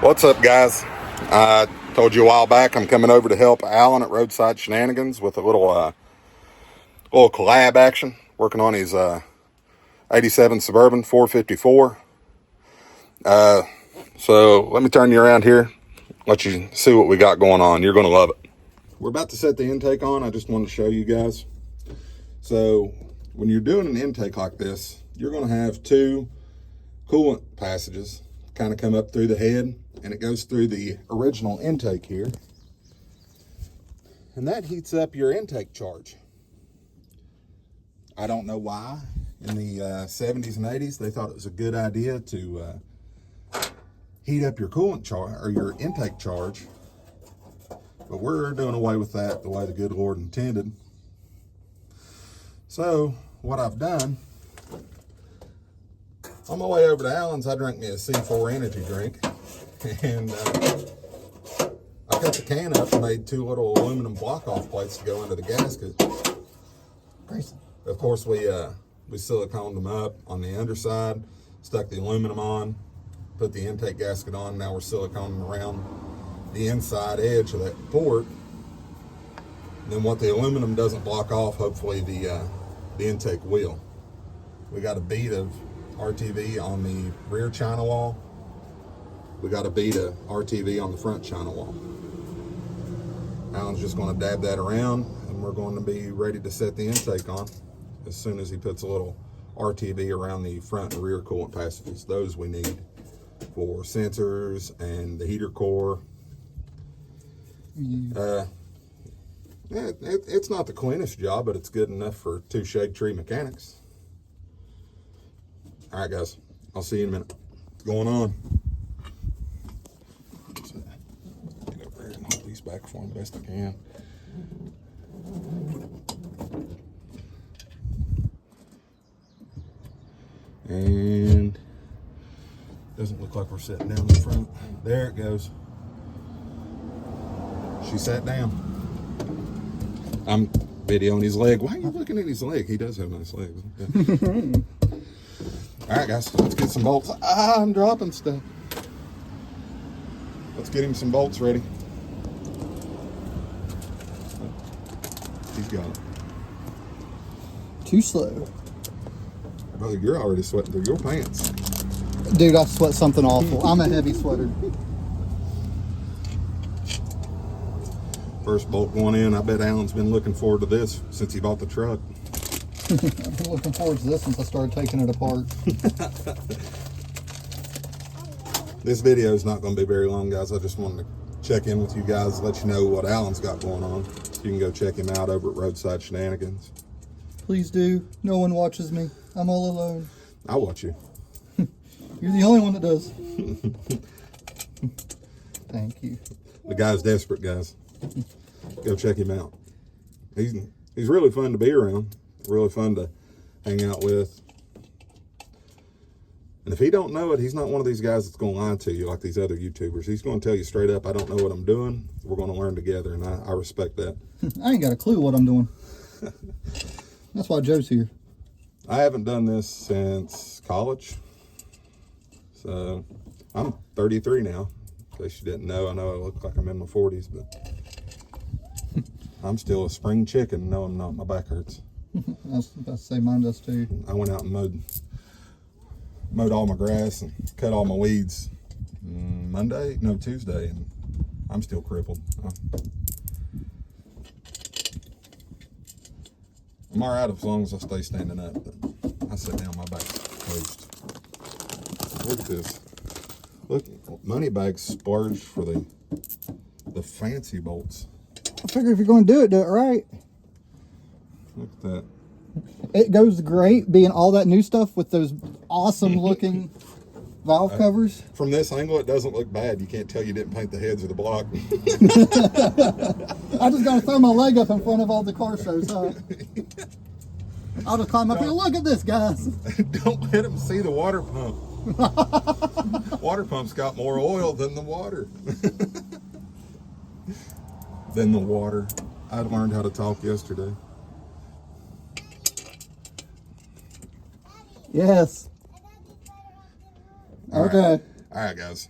What's up, guys? I told you a while back I'm coming over to help Alan at Roadside Shenanigans with a little collab action, working on his 87 Suburban 454. So let me turn you around here, let you see what we got going on. You're going to love it. We're about to set the intake on. I just wanted to show you guys. So when you're doing an intake like this, you're going to have two coolant passages kind of come up through the head, and it goes through the original intake here, and that heats up your intake charge. I don't know why in the 70s and 80s they thought it was a good idea to heat up your coolant charge or your intake charge, but we're doing away with that the way the good Lord intended. So what I've done, on my way over to Allen's, I drank me a C4 energy drink, and I cut the can up and made two little aluminum block-off plates to go under the gasket. Of course, we siliconed them up on the underside, stuck the aluminum on, put the intake gasket on. Now we're siliconing around the inside edge of that port. And then what the aluminum doesn't block off, hopefully the intake will. We got a bead of RTV on the rear china wall. We got a bead of RTV on the front china wall. Alan's just going to dab that around, and we're going to be ready to set the intake on as soon as he puts a little RTV around the front and rear coolant passages. Those we need for sensors and the heater core. It's not the cleanest job, but it's good enough for two shade tree mechanics. All right, guys, I'll see you in a minute. What's going on? Get over here and hold these back for him best I can. And doesn't look like we're sitting down in front. There it goes. She sat down. I'm videoing his leg. Why are you looking at his leg? He does have nice legs. Okay. All right, guys, let's get some bolts. I'm dropping stuff. Let's get him some bolts ready. He's got it. Too slow. Brother, you're already sweating through your pants. Dude, I sweat something awful. I'm a heavy sweater. First bolt going in. I bet Alan's been looking forward to this since he bought the truck. I've been looking forward to this since I started taking it apart. This video is not going to be very long, guys. I just wanted to check in with you guys, let you know what Alan's got going on. You can go check him out over at Roadside Shenanigans. Please do. No one watches me. I'm all alone. I watch you. You're the only one that does. Thank you. The guy's desperate, guys. Go check him out. He's really fun to be around. Really fun to hang out with. And if he don't know it, he's not one of these guys that's going to lie to you like these other YouTubers. He's going to tell you straight up, I don't know what I'm doing. We're going to learn together, and I respect that. I ain't got a clue what I'm doing. That's why Joe's here. I haven't done this since college. So I'm 33 now. In case you didn't know, I know I look like I'm in my 40s, but I'm still a spring chicken. No, I'm not. My back hurts. I was about to say mine does too. I went out and mowed all my grass and cut all my weeds Tuesday, and I'm still crippled. I'm all right as long as I stay standing up, but I sit down, my back's toast. Look at this. Look, Moneybags splurged for the fancy bolts. I figure if you're going to do it right. Look at that. It goes great being all that new stuff with those awesome looking valve covers. From this angle, it doesn't look bad. You can't tell you didn't paint the heads of the block. I just got to throw my leg up in front of all the car shows, huh? I'll just climb up here. Look at this, guys. Don't let them see the water pump. Water pump's got more oil than the water. I learned how to talk yesterday. Yes. Okay. Right. All right, guys.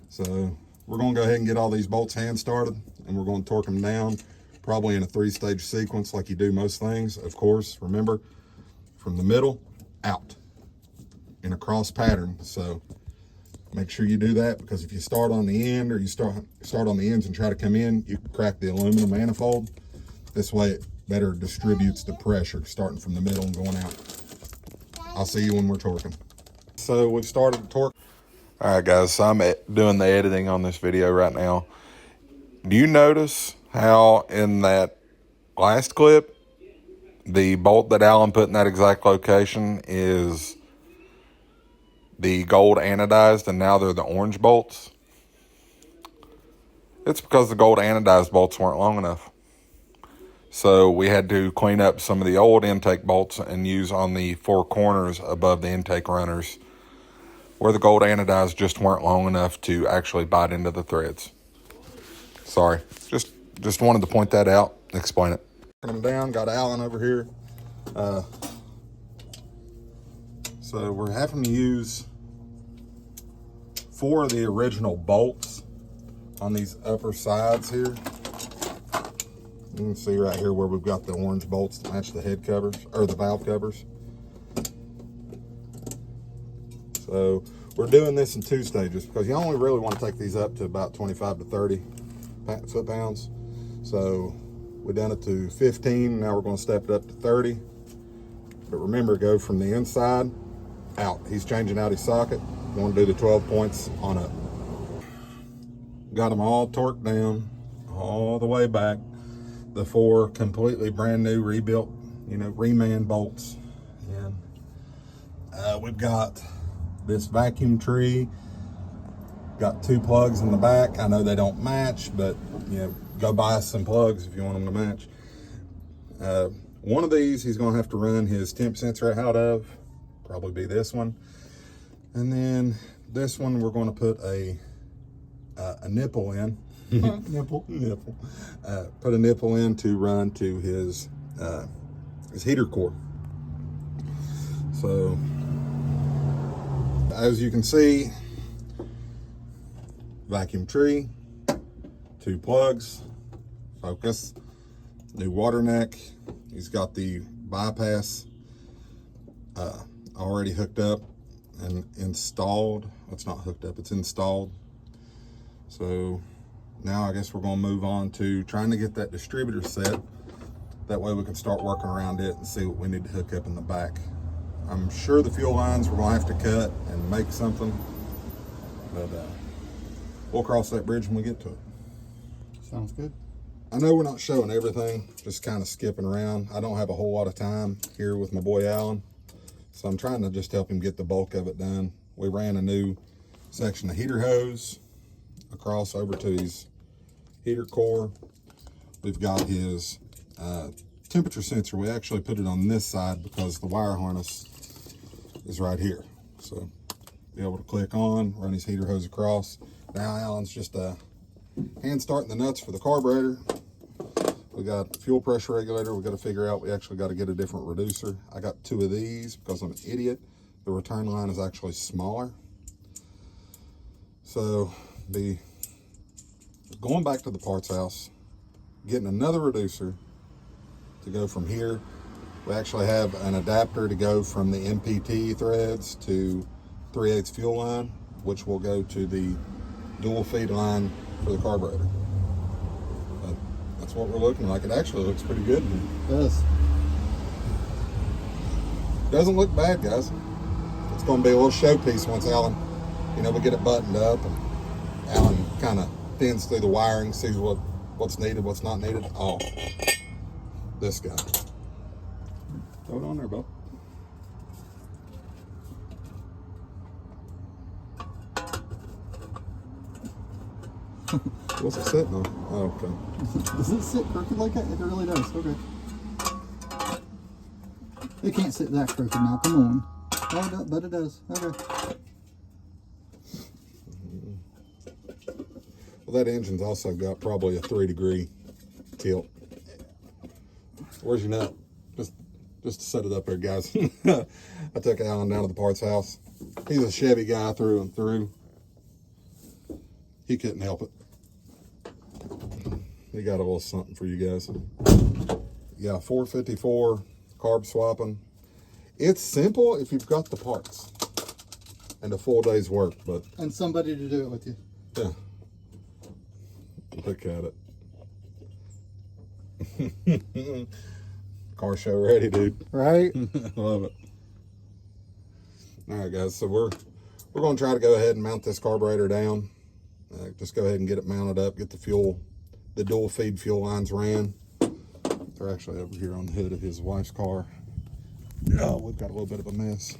So we're going to go ahead and get all these bolts hand started, and we're going to torque them down, probably in a 3-stage sequence like you do most things. Of course, remember, from the middle out in a cross pattern. So make sure you do that, because if you start on the end, or you start on the ends and try to come in, you can crack the aluminum manifold. This way it better distributes the pressure starting from the middle and going out. I'll see you when we're torquing. So we've started the torque. All right, guys, so I'm doing the editing on this video right now. Do you notice how in that last clip, the bolt that Alan put in that exact location is the gold anodized, and now they're the orange bolts? It's because the gold anodized bolts weren't long enough. So we had to clean up some of the old intake bolts and use on the 4 corners above the intake runners where the gold anodized just weren't long enough to actually bite into the threads. Sorry, just wanted to point that out, explain it. Them down, got Alan over here. So we're having to use 4 of the original bolts on these upper sides here. You can see right here where we've got the orange bolts to match the head covers, or the valve covers. So we're doing this in 2 stages, because you only really want to take these up to about 25 to 30 foot-pounds. So we've done it to 15, now we're going to step it up to 30. But remember, go from the inside out. He's changing out his socket. We want to do the 12 points on up. Got them all torqued down, all the way back. The 4 completely brand new, rebuilt, reman bolts. And we've got this vacuum tree, got 2 plugs in the back. I know they don't match, but go buy some plugs if you want them to match. One of these he's going to have to run his temp sensor out of, probably be this one. And then this one we're going to put a nipple in. Nipple. Put a nipple in to run to his heater core. So as you can see, vacuum tree, 2 plugs, focus, new water neck. He's got the bypass already hooked up and installed. It's not hooked up, it's installed. So now I guess we're going to move on to trying to get that distributor set. That way we can start working around it and see what we need to hook up in the back. I'm sure the fuel lines we're going to have to cut and make something, but we'll cross that bridge when we get to it. Sounds good. I know we're not showing everything, just kind of skipping around. I don't have a whole lot of time here with my boy Alan, so I'm trying to just help him get the bulk of it done. We ran a new section of heater hose across over to his heater core. We've got his temperature sensor. We actually put it on this side because the wire harness is right here. So be able to click on, run his heater hose across. Now Alan's just hand starting the nuts for the carburetor. We got fuel pressure regulator. We got to figure out, we actually got to get a different reducer. I got 2 of these because I'm an idiot. The return line is actually smaller. So the going back to the parts house, getting another reducer to go from here. We actually have an adapter to go from the MPT threads to 3/8 fuel line, which will go to the dual feed line for the carburetor. But that's what we're looking like. It actually looks pretty good. It does. Doesn't look bad, guys. It's going to be a little showpiece once Alan, we get it buttoned up and Alan kind of thins through the wiring, sees what's needed, what's not needed. Oh, this guy. Throw it on there, Bill. What's it sitting on? Oh, okay. Does it sit crooked like that? It really does. Okay. It can't sit that crooked now. Come on. Oh, but it does. Okay. Well, that engine's also got probably a 3-degree tilt. Where's your nut? Just to set it up there, guys. I took Alan down to the parts house. He's a Chevy guy through and through. he couldn't help it. He got a little something for you guys. Yeah, 454 carb swapping. It's simple if you've got the parts and a full day's work, but and somebody to do it with you. yeah. Look at it. Car show ready, dude. Right? Love it. All right, guys. So we're going to try to go ahead and mount this carburetor down. Just go ahead and get it mounted up. Get the dual feed fuel lines ran. They're actually over here on the hood of his wife's car. Oh, we've got a little bit of a mess.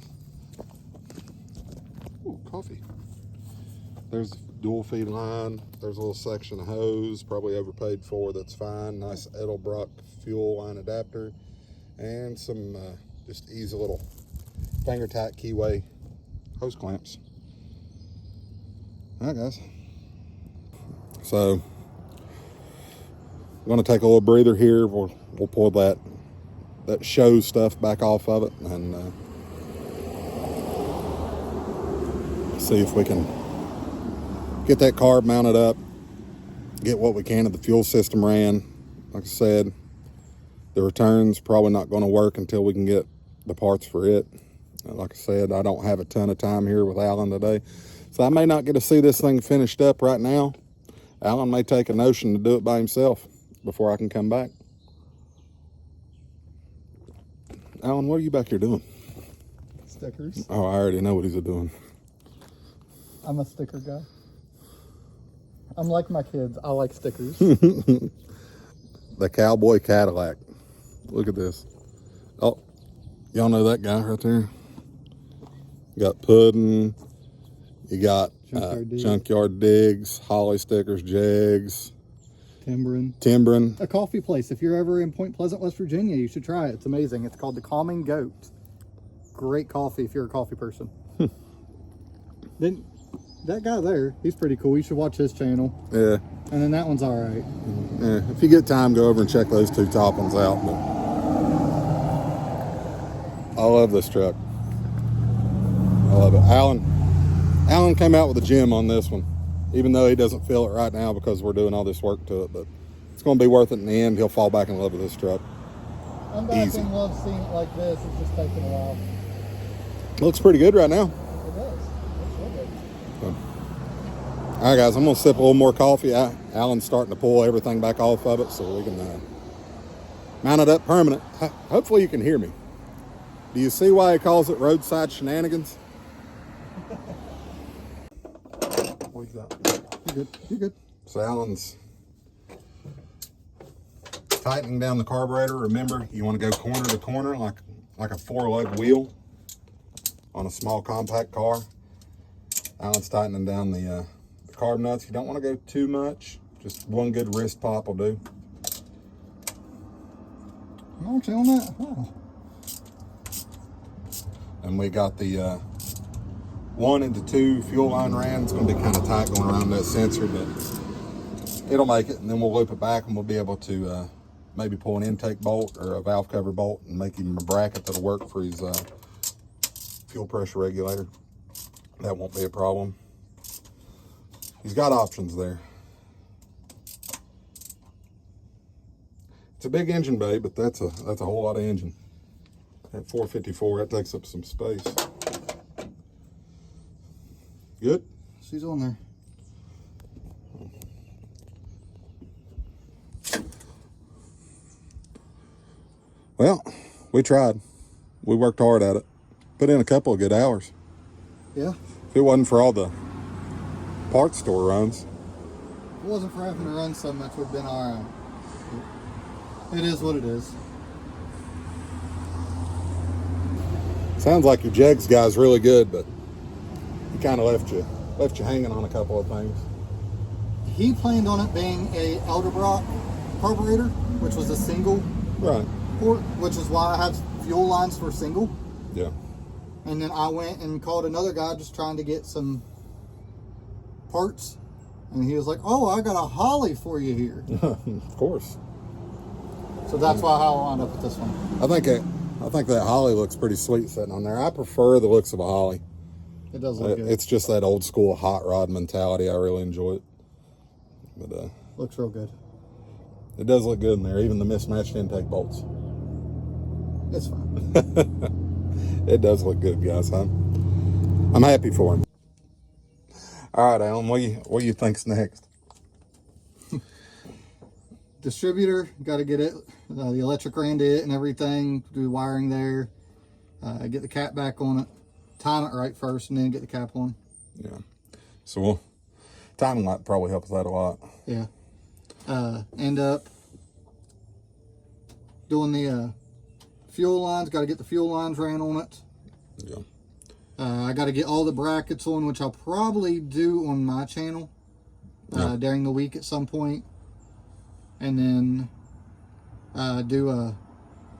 Ooh, coffee. There's dual feed line. There's a little section of hose, probably overpaid for. That's fine. Nice Edelbrock fuel line adapter, and some just easy little finger tight keyway hose clamps. All right, guys. So I'm going to take a little breather here. We'll pull that show stuff back off of it and see if we can get that carb mounted up, get what we can of the fuel system ran. Like I said, the return's probably not going to work until we can get the parts for it. Like I said, I don't have a ton of time here with Alan today, so I may not get to see this thing finished up right now. Alan may take a notion to do it by himself before I can come back. Alan, what are you back here doing? Stickers. Oh, I already know what he's doing. I'm a sticker guy. I'm like my kids. I like stickers. The Cowboy Cadillac. Look at this. Oh, y'all know that guy right there? You got Puddin'. You got Junkyard Digs, Holley stickers, Jegs. Timbrin. A coffee place. If you're ever in Point Pleasant, West Virginia, you should try it. It's amazing. It's called the Calming Goat. Great coffee if you're a coffee person. Then that guy there, he's pretty cool. You should watch his channel. Yeah. And then that one's all right. Yeah. If you get time, go over and check those two top ones out. But I love this truck. I love it. Alan came out with a gem on this one, even though he doesn't feel it right now because we're doing all this work to it. But it's going to be worth it in the end. He'll fall back in love with this truck. I'm back in love seeing it like this. It's just taking a while. Looks pretty good right now. It does. It's real good. All right, guys, I'm going to sip a little more coffee. Alan's starting to pull everything back off of it so we can mount it up permanent. Hopefully you can hear me. Do you see why he calls it Roadside Shenanigans? What's that? You're good. You're good. So Alan's tightening down the carburetor. Remember, you want to go corner to corner like a 4-lug wheel on a small compact car. Alan's tightening down the carb nuts. You don't want to go too much. Just one good wrist pop will do. I'm actually on that. Wow. And we got the 1 into 2 fuel line ran. It's going to be kind of tight going around that sensor, but it'll make it. And then we'll loop it back and we'll be able to maybe pull an intake bolt or a valve cover bolt and make him a bracket that'll work for his fuel pressure regulator. That won't be a problem. He's got options there. It's a big engine bay, but that's a whole lot of engine. That 454, that takes up some space. Good? She's on there. Well, we tried. We worked hard at it. Put in a couple of good hours. Yeah. If it wasn't for all the parts store runs. If it wasn't for having to run so much, we've been all right. It is what it is. Sounds like your Jegs guy's really good, but he kind of left you hanging on a couple of things. He planned on it being a Edelbrock carburetor, which was a single Right. port, which is why I have fuel lines for single. Yeah. And then I went and called another guy just trying to get some parts. And he was like, oh, I got a Holley for you here. Of course. So that's why I wound up with this one. I think that Holley looks pretty sweet sitting on there. I prefer the looks of a Holley. It does look good. It's just that old school hot rod mentality. I really enjoy it. But looks real good. it does look good in there, even the mismatched intake bolts. It's fine. It does look good, guys. I'm happy for him. All right, Alan, what do you think's next? Distributor, got to get it, the electric ran to it and everything, do the wiring there, get the cap back on it, time it right first, and then get the cap on. Yeah. So timing might probably help us out a lot. Yeah. End up doing the fuel lines, got to get the fuel lines ran on it. Yeah. I got to get all the brackets on, which I'll probably do on my channel during the week at some point. And then I got to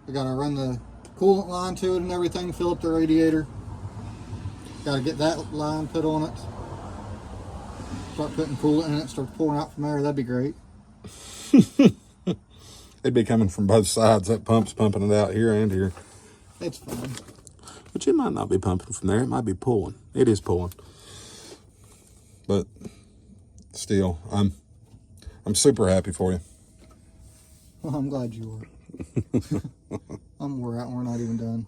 run the coolant line to it and everything, fill up the radiator. Got to get that line put on it. Start putting coolant in it, start pouring out from there. That'd be great. It'd be coming from both sides. That pump's pumping it out here and here. It's fine. But it might not be pumping from there. It might be pulling. It is pulling. But still, I'm super happy for you. Well, I'm glad you were. We're out and we're not even done.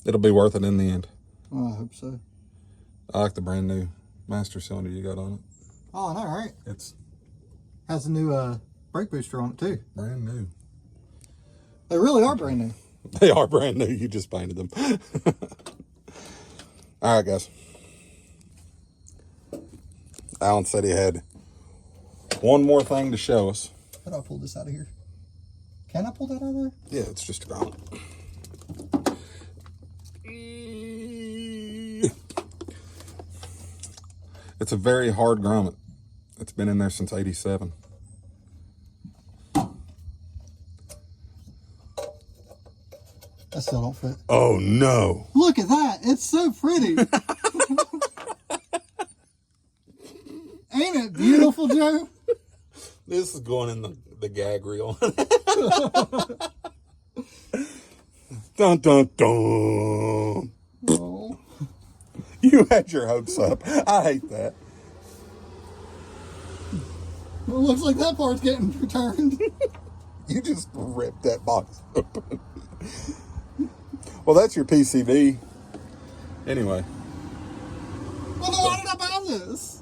It'll be worth it in the end. Well, I hope so. I like the brand new master cylinder you got on it. Oh, I know, right? It's has a new brake booster on it too. brand new. They really are brand new. They are brand new. You just painted them. All right, guys. Alan said he had one more thing to show us. How do I pull this out of here? Can I pull that out of there? Yeah, it's just a grommet. It's a very hard grommet. It's been in there since '87. That still don't fit. Oh, no. Look at that. It's so pretty. Ain't it beautiful, Joe? This is going in the gag reel. Dun, dun, dun. Oh. You had your hopes up. I hate that. Well, it looks like that part's getting returned. You just ripped that box open. Well, that's your PCB. Anyway. Well, then why did I buy this?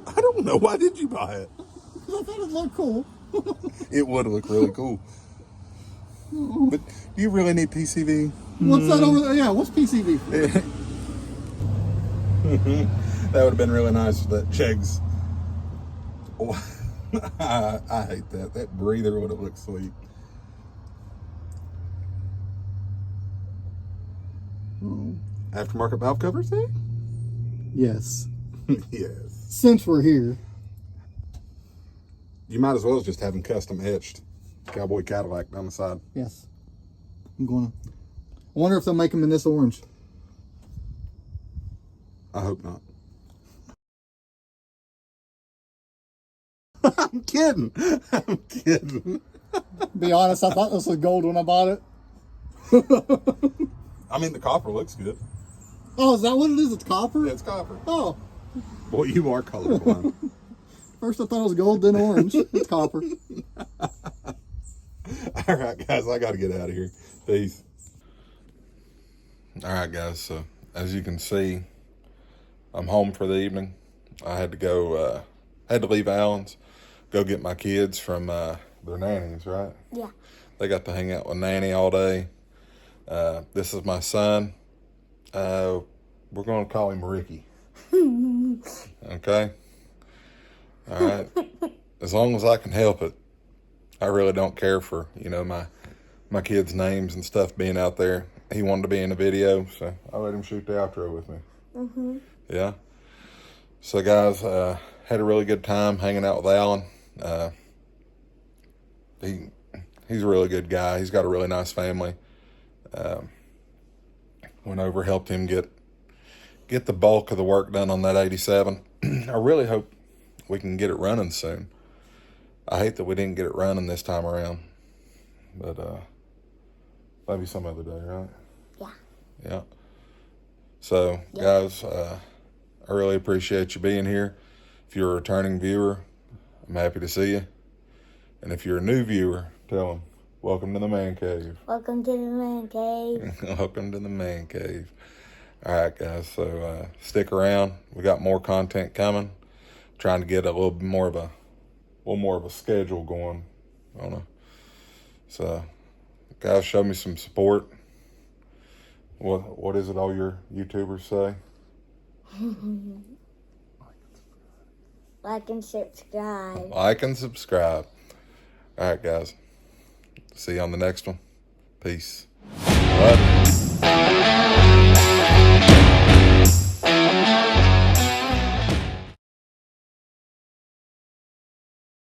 I don't know. Why did you buy it? I thought it looked cool. It would look really cool. But do you really need PCB? What's that over there? Yeah, what's PCB for? That would have been really nice with that Chegs. Oh, I hate that. That breather would have looked sweet. Aftermarket valve covers, eh? Yes. Yes. Since we're here. You might as well just have them custom etched. Cowboy Cadillac down the side. Yes. I'm gonna. I wonder if they'll make them in this orange. I hope not. I'm kidding. I'm kidding. Be honest, I thought this was gold when I bought it. I mean, the copper looks good. Oh, is that what it is? It's copper? Yeah, it's copper. Oh. Boy, you are colorblind. First I thought it was gold, then orange. It's copper. All right, guys, I got to get out of here. Peace. All right, guys, so as you can see, I'm home for the evening. I had to go, had to leave Allen's, go get my kids from their nannies, right? Yeah. They got to hang out with Nanny all day. This is my son. We're going to call him Ricky. Okay? All right? As long as I can help it. I really don't care for, my kids' names and stuff being out there. He wanted to be in the video, so I let him shoot the outro with me. Mm-hmm. Yeah? So, guys, had a really good time hanging out with Alan. He's a really good guy. He's got a really nice family. Went over, helped him get the bulk of the work done on that 87. I really hope we can get it running soon. I hate that we didn't get it running this time around. But maybe some other day, right? Yeah. Yeah. So, guys, I really appreciate you being here. If you're a returning viewer, I'm happy to see you. And if you're a new viewer, tell them, welcome to the man cave. Welcome to the man cave. Welcome to the man cave. All right, guys, so stick around. We got more content coming. Trying to get a little more of a schedule going on it. So, guys, show me some support. What is it all your YouTubers say? Like and subscribe. Like and subscribe. All right, guys. See you on the next one. Peace. Love you.